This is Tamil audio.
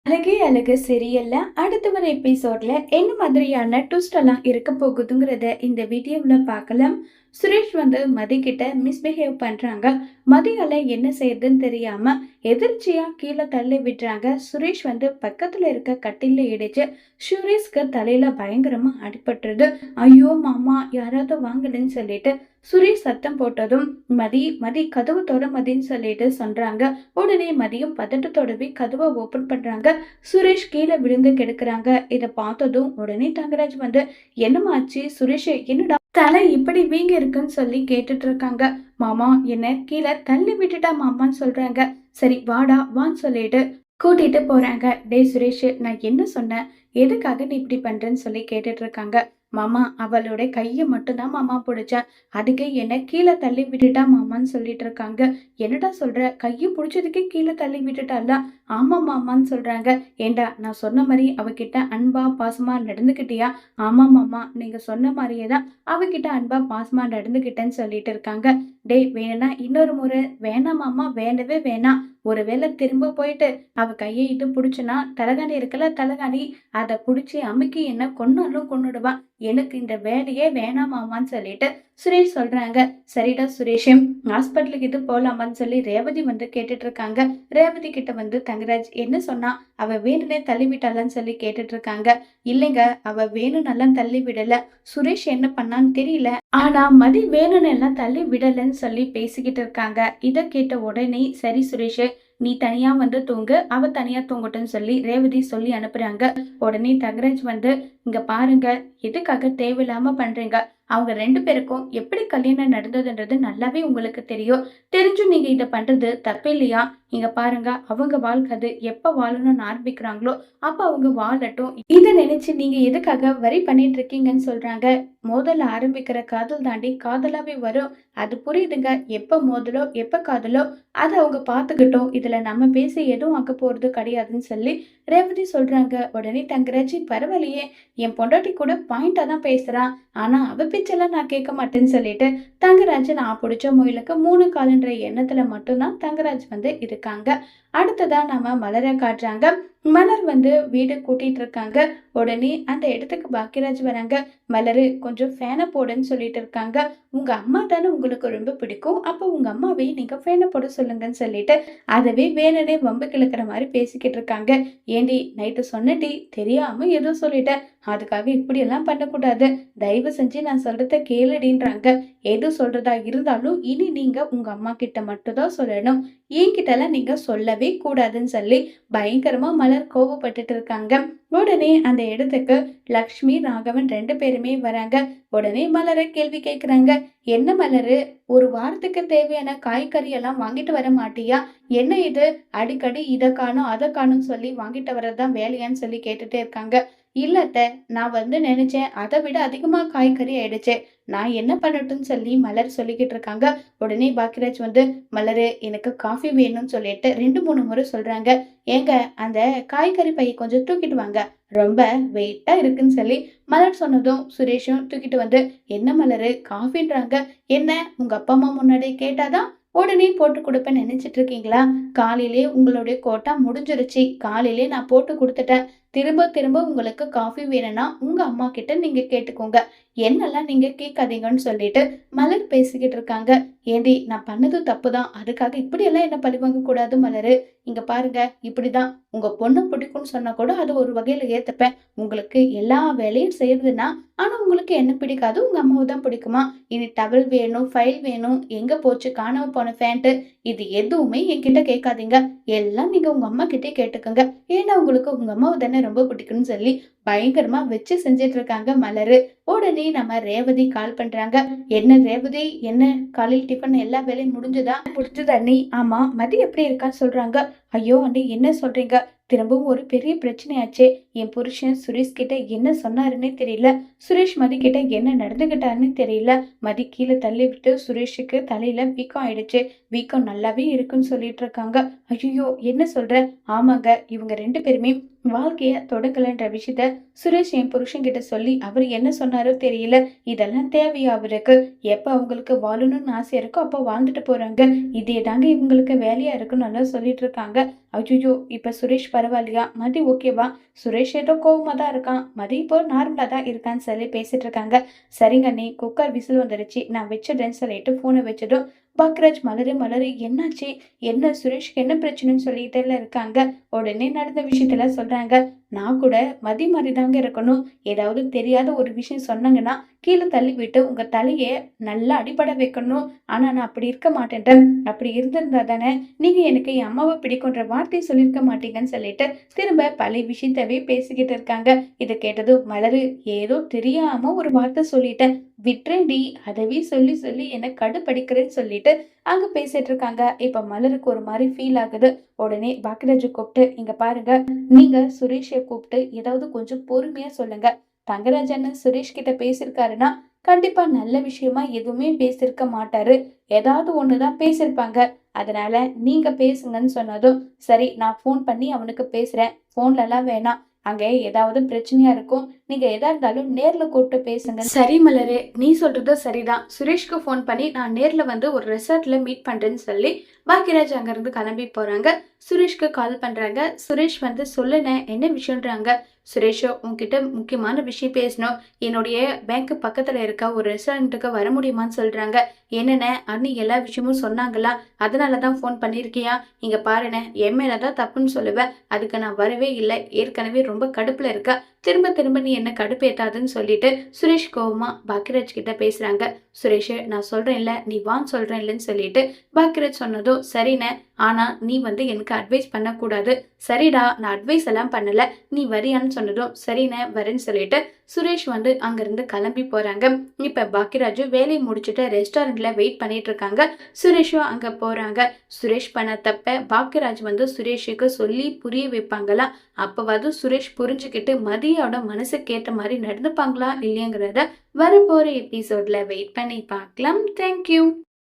அழகே அழகு சீரியல்ல அடுத்த வர எபிசோட்ல என்ன மாதிரியான ட்விஸ்ட் எல்லாம் இருக்க போகுதுங்கிறத இந்த வீடியோல பார்க்கலாம். சுரேஷ் வந்து மதி கிட்ட மிஸ்பிஹேவ் பண்றாங்க. மதியால என்ன செய்யறதுன்னு தெரியாம எதிர்ச்சியா கீழே தள்ளி விடுறாங்க. சுரேஷ் வந்து பக்கத்துல இருக்க கட்டில இடிச்சு சுரேஷ்க்கு தலையில பயங்கரமா அடிபட்டுருது. ஐயோ மாமா யாராவது வாங்கலன்னு சொல்லிட்டு சுரேஷ் சத்தம் போட்டதும் மதி மதி கதவு தொட மதின்னு சொல்லிட்டு சொல்றாங்க. உடனே மதியம் பதட்டத்தோடவே கதவை ஓபன் பண்றாங்க. சுரேஷ் கீழே விழுந்து கிடக்குறாங்க. இத பார்த்ததும் உடனே தங்கராஜ் வந்து என்னமாச்சு சுரேஷ், என்னடா தலை இப்படி வீங்க இருக்குன்னு சொல்லி கேட்டுட்டு இருக்காங்க. மாமா என்ன கீழே தள்ளி விட்டுட்டா மாமான்னு சொல்றாங்க. சரி வாடா வான்னு சொல்லிட்டு கூட்டிட்டு போறாங்க. டே சுரேஷ், நான் என்ன சொன்னேன், எதுக்காக நீ இப்படி பண்றேன்னு சொல்லி கேட்டுட்டு இருக்காங்க. மாமா அவளோட கையை மட்டும்தான் மாமா பிடிச்சேன், அதுக்கு என்ன கீழே தள்ளி விட்டுட்டா மாமான்னு சொல்லிட்டு இருக்காங்க. என்னடா சொல்ற, கையை பிடிச்சதுக்கே கீழே தள்ளி விட்டுட்டால? ஆமா மாமான்னு சொல்றாங்க. ஏண்டா நான் சொன்ன மாதிரி அவகிட்ட அன்பா பாசமா நடந்துக்கிட்டியா? ஆமா மாமா நீங்க சொன்ன மாதிரியே தான் அவகிட்ட அன்பா பாசமா நடந்துக்கிட்டேன்னு சொல்லிட்டு இருக்காங்க. டேய் வேணும்னா இன்னொரு முறை. வேணாம் மாமா வேண்டவே வேணாம். ஒருவேளை திரும்ப போயிட்டு அவ கையை இட்டு புடிச்சுனா, தலகாணி இருக்குல்ல தலகாணி, அத புடிச்சு அமுக்கி என்ன கொன்னாலும் கொன்னுடுவா. எனக்கு இந்த வேலையே வேணாம் மாமான்னு சொல்லிட்டு சுரேஷ் சொல்றாங்க. சரிடா சுரேஷ், ஹாஸ்பிட்டலுக்கு இது போலாமான்னு சொல்லி ரேவதி வந்து கேட்டுட்டு இருக்காங்க. ரேவதி கிட்ட வந்து தங்கராஜ் என்ன சொன்னா, அவ வேணும்னே தள்ளி விட்டாளான்னு சொல்லி கேட்டுட்டு இருக்காங்க. இல்லைங்க, அவ வேணும்னெல்லாம் தள்ளி விடல, சுரேஷ் என்ன பண்ணான்னு தெரியல, ஆனா மதி வேணும்னு எல்லாம் தள்ளி விடலன்னு சொல்லி பேசிக்கிட்டு இருக்காங்க. இத கேட்ட உடனே சரி சுரேஷ், நீ தனியா வந்து தூங்கு, அவ தனியா தூங்கட்டும்னு சொல்லி ரேவதி சொல்லி அனுப்புறாங்க. உடனே தங்கராஜ் வந்து இங்க பாருங்க, எதுக்காக தேவையில்லாம பண்றீங்க, அவங்க ரெண்டு பேருக்கும் எப்படி கல்யாணம் நடந்ததுன்றது நல்லாவே உங்களுக்கு தெரியும், தெரிஞ்சும் நீங்க இத பண்றது தப்பு இல்லையா? இங்க பாருங்க, அவங்க வாழ்க்கை அது எப்ப வாழணும்னு ஆரம்பிக்கிறாங்களோ அப்ப அவங்க வாழட்டும், இத நினைச்சு நீங்க எதுக்காக வரி பண்ணிட்டு இருக்கீங்கன்னு சொல்றாங்க. மோதல் ஆரம்பிக்கிற காதல் தாண்டி காதலாவே வரும், அது புரியுதுங்க. எப்ப மோதலோ எப்ப காதலோ அதை அவங்க பார்த்துக்கிட்டோம், இதுல நம்ம பேசி எதுவும் ஆக்க போறது கிடையாதுன்னு சொல்லி ரேவதி சொல்றாங்க. உடனே தங்கராஜ் பரவாயில்லையே, என் பொண்டாட்டி கூட பாயிண்டா தான் பேசுறான், ஆனா அவ பேச்செல்லாம் நான் கேட்க மாட்டேன்னு சொல்லிட்டு தங்கராஜ் நான் பிடிச்ச முயலுக்கு 3 காலுன்ற எண்ணத்துல மட்டும்தான் தங்கராஜ் வந்து இருக்காங்க. அடுத்ததா நம்ம மலரை காட்டுறாங்க. மலர் வந்து வீடு கூட்டிட்டு இருக்காங்க. உடனே அந்த இடத்துக்கு பாக்கியராஜ் வராங்க. மலரு கொஞ்சம் ஃபேனை போடுன்னு சொல்லிட்டு இருக்காங்க. உங்க அம்மா தானே உங்களுக்கு ரொம்ப பிடிக்கும், அப்ப உங்க அம்மாவே நீங்க ஃபேனை போட சொல்லுங்கன்னு சொல்லிட்டு அதவே வேணுனே வம்பு கிழக்கிற மாதிரி பேசிக்கிட்டு இருக்காங்க. ஏண்டி நைட்டு சொன்னடி, தெரியாம ஏதோ சொல்லிட்டேன், அதுக்காக இப்படி எல்லாம் பண்ணக்கூடாது, தயவு செஞ்சு நான் சொல்றத கேளுடின்றாங்க. எது சொல்றதா இருந்தாலும் இனி நீங்க உங்க அம்மா கிட்ட மட்டும் தான் சொல்லணும், என்கிட்ட எல்லாம் நீங்க சொல்லவே கூடாதுன்னு சொல்லி பயங்கரமா மலர் கோவப்பட்டுட்டு இருக்காங்க. உடனே அந்த இடத்துக்கு லக்ஷ்மி ராகவன் 2 பேருமே வராங்க. உடனே மலரை கேள்வி கேட்கிறாங்க. என்ன மலரு, ஒரு வாரத்துக்கு தேவையான காய்கறி எல்லாம் வாங்கிட்டு வர மாட்டியா? என்ன இது அடிக்கடி இதை காணும் அதை காணும் சொல்லி வாங்கிட்டு வர்றதுதான் வேலையான்னு சொல்லி கேட்டுட்டே இருக்காங்க. இல்லத்த, நான் வந்து நினைச்சேன் அதை விட அதிகமா காய்கறி ஆயிடுச்சு, நான் என்ன பண்ணட்டும்னு சொல்லி மலர் சொல்லிக்கிட்டு இருக்காங்க. உடனே பாக்கியராஜ் வந்து மலரு எனக்கு காஃபி வேணும்னு சொல்லிட்டு 2 3 முறை சொல்றாங்க. ஏங்க அந்த காய்கறி பையை கொஞ்சம் தூக்கிட்டு வாங்க, ரொம்ப வெயிட்டா இருக்குன்னு சொல்லி மலர் சொன்னதும் சுரேஷும் தூக்கிட்டு வந்து என்ன மலரு காஃபின்றாங்க, என்ன உங்க அப்பா அம்மா முன்னாடி கேட்டாதான் உடனே போட்டு கொடுப்பேன்னு நினைச்சிட்டு இருக்கீங்களா? காலையிலே உங்களுடைய கோட்டா முடிஞ்சிருச்சு, காலையிலே நான் போட்டு கொடுத்துட்டேன், திரும்ப திரும்ப உங்களுக்கு காஃபி வேணும்னா உங்க அம்மா கிட்ட நீங்க கேட்டுக்கோங்க, என்னெல்லாம் நீங்க கேட்காதீங்கன்னு சொல்லிட்டு மலர் பேசிக்கிட்டு இருக்காங்க. ஏண்டி நான் பண்ணது தப்புதான், அதுக்காக இப்படி எல்லாம் என்ன பழிவாங்க கூடாது மலரு, இங்க பாருங்க இப்படிதான் உங்க பொண்ணு பிடிக்கும்னு சொன்னா கூட அது ஒரு வகையில ஏத்துப்பேன், உங்களுக்கு எல்லா வேலையும் செய்யறதுன்னா ஆனா உங்களுக்கு என்ன பிடிக்காது, உங்க அம்மாவை தான் பிடிக்குமா? இனி டவல் வேணும், ஃபைல் வேணும், எங்க போச்சு காணாம போன ஃபேண்ட், இது எதுவுமே என்கிட்ட கேட்காதீங்க, எல்லாம் நீங்க உங்க அம்மா கிட்டே கேட்டுக்கோங்க, ஏன்னா உங்களுக்கு உங்க அம்மாவை தானே ரொம்ப பிடிக்கும்னு சொல்லி பயங்கரமா வச்சு செஞ்சிட்டு இருக்காங்க மலரு. உடனே நம்ம ரேவதி கால் பண்றாங்க. என்ன ரேவதி, என்ன காலையில் டிஃபன் எல்லா வேலையும் முடிஞ்சுதா? முடிஞ்சது அண்ணி. ஆமா மதி எப்படி இருக்கான்னு சொல்றாங்க. ஐயோ அண்ணி என்ன சொல்றீங்க, திரும்பவும் ஒரு பெரிய பிரச்சனையாச்சே, என் புருஷன் சுரேஷ் கிட்ட என்ன சொன்னாருன்னே தெரியல, சுரேஷ் மதி கிட்ட என்ன நடந்துகிட்டாருன்னு தெரியல, மதி கீழே தள்ளி விட்டு சுரேஷுக்கு தலையில வீக்கம் ஆயிடுச்சு, வீக்கம் நல்லாவே இருக்குன்னு சொல்லிட்டு இருக்காங்க. ஐயோ என்ன சொல்ற? ஆமாங்க, இவங்க 2 பேருமே வாழ்க்கைய தொடங்கலன்ற விஷயத்த சுரேஷ் என் புருஷன் கிட்ட சொல்லி அவர் என்ன சொன்னாரோ தெரியல. இதெல்லாம் தேவையா அவருக்கு? எப்ப அவங்களுக்கு வாழணும்னு ஆசை இருக்கோ அப்ப வாழ்ந்துட்டு போறாங்க. இதே தாங்க இவங்களுக்கு வேலையா இருக்குன்னு நல்லா சொல்லிட்டு இருக்காங்க. அய்யய்யோ! இப்ப சுரேஷ் பரவாயில்லையா? மதி ஓகேவா? சுரேஷ் ஏதோ கோவமா தான் இருக்கான். மதி இப்போ நார்மலா தான் இருக்கான்னு சொல்லி பேசிட்டு இருக்காங்க. சரிங்க அண்ணி, குக்கர் விசில் வந்துருச்சு. நான் வச்சிடுறேன்னு சொல்லிட்டு ஃபோனை வச்சதும் பாக்யராஜ் மலரு என்னாச்சு? என்ன சுரேஷ்க்கு என்ன பிரச்சனைன்னு சொல்லிட்டே இருக்காங்க. உடனே நடந்த விஷயத்துல சொல்றாங்க. நான் கூட மதி மாதிரி தாங்க இருக்கணும். ஏதாவது தெரியாத ஒரு விஷயம் சொன்னாங்கன்னா கீழே தள்ளி விட்டு உங்க தலைய நல்லா அடிபட வைக்கணும். ஆனா நான் அப்படி இருக்க மாட்டேன்ட்டேன். அப்படி இருந்திருந்தா தானே நீங்க எனக்கு என் அம்மாவை பிடிக்குன்ற வார்த்தையை சொல்லியிருக்க மாட்டீங்கன்னு சொல்லிட்டு திரும்ப பழைய விஷயத்தவே பேசிக்கிட்டு இருக்காங்க. இதை கேட்டதும் மலரு, ஏதோ தெரியாம ஒரு வார்த்தை சொல்லிட்டேன், விட்றேன்டி, அதவே சொல்லி சொல்லி என்ன கடுப்படிக்கிறேன்னு சொல்லிட்டு அங்க பேசிட்டு இருக்காங்க. இப்ப மலருக்கு ஒரு மாதிரி ஃபீல் ஆகுது. உடனே பாக்கியராஜை கூப்பிட்டு, இங்க பாருங்க, நீங்க சுரேஷை கூப்பிட்டு ஏதாவது கொஞ்சம் பொறுமையா சொல்லுங்க. தங்கராஜ் அண்ணன் சுரேஷ் கிட்ட பேசியிருக்காருன்னா கண்டிப்பா நல்ல விஷயமா எதுவுமே பேசியிருக்க மாட்டாரு. ஏதாவது ஒண்ணுதான் பேசியிருப்பாங்க. அதனால நீங்க பேசுங்கன்னு சொன்னதும், சரி நான் ஃபோன் பண்ணி அவனுக்கு பேசுறேன். ஃபோன்ல எல்லாம் வேணாம், அங்க ஏதாவது பிரச்சனையா இருக்கும், நீங்க எதா இருந்தாலும் நேர்ல கூப்பிட்டு பேசுங்க. சரி மலரு, நீ சொல்றது சரிதான். சுரேஷ்க்கு ஃபோன் பண்ணி நான் நேர்ல வந்து ஒரு ரெசார்ட்ல மீட் பண்றேன்னு சொல்லி பாக்யராஜ் அங்க இருந்து கிளம்பி போறாங்க. சுரேஷ்க்கு கால் பண்றாங்க. சுரேஷ் வந்து சொல்லுன என்ன விஷயம்ன்றாங்க. சுரேஷோ, உன்கிட்ட முக்கியமான விஷயம் பேசணும். என்னுடைய பேங்க் பக்கத்துல இருக்க ஒரு ரெஸ்டாரண்ட்டுக்கு வர முடியுமான்னு சொல்றாங்க. என்னென்ன அண்ணி எல்லா விஷயமும் சொன்னாங்களா? அதனாலதான் ஃபோன் பண்ணிருக்கியா? இங்க பாருண்ணே, என் மேலதான் தப்புன்னு சொல்லுவேன். அதுக்கு நான் வரவே இல்லை. ஏற்கனவே ரொம்ப கடுப்புல இருக்க. திரும்ப திரும்ப நீ என்ன கடுப்பேத்தாதுன்னு சொல்லிட்டு சுரேஷ் கோவமா பாக்யராஜ் கிட்ட பேசுறாங்க. சுரேஷ், நான் சொல்றேன்ல, நீ வான்னு சொல்றேன் இல்லைன்னு சொல்லிட்டு பாக்யராஜ் சொன்னதும், சரிண்ணே, ஆனா நீ வந்து எனக்கு அட்வைஸ் பண்ணக்கூடாது. சரிடா, நான் அட்வைஸ் எல்லாம் பண்ணல, நீ வரியான்னு சொன்னதும், சரிண்ணே வரேன்னு சொல்லிட்டு சுரேஷ் வந்து அங்கிருந்து கிளம்பி போறாங்க. இப்ப பாக்யராஜும் வேலையை முடிச்சுட்டு ரெஸ்டாரண்ட்ல வெயிட் பண்ணிட்டு இருக்காங்க. சுரேஷும் அங்க போறாங்க. சுரேஷ் பண்ண தப்ப பாக்யராஜ் வந்து சுரேஷுக்கு சொல்லி புரிய வைப்பாங்களா? அப்பவாது சுரேஷ் புரிஞ்சுக்கிட்டு மதியோட மனசுக்கு ஏத்த மாதிரி நடந்துப்பாங்களா இல்லையாங்கிறத வரப்போற எபிசோட்ல வெயிட் பண்ணி பார்க்கலாம். தேங்க்யூ.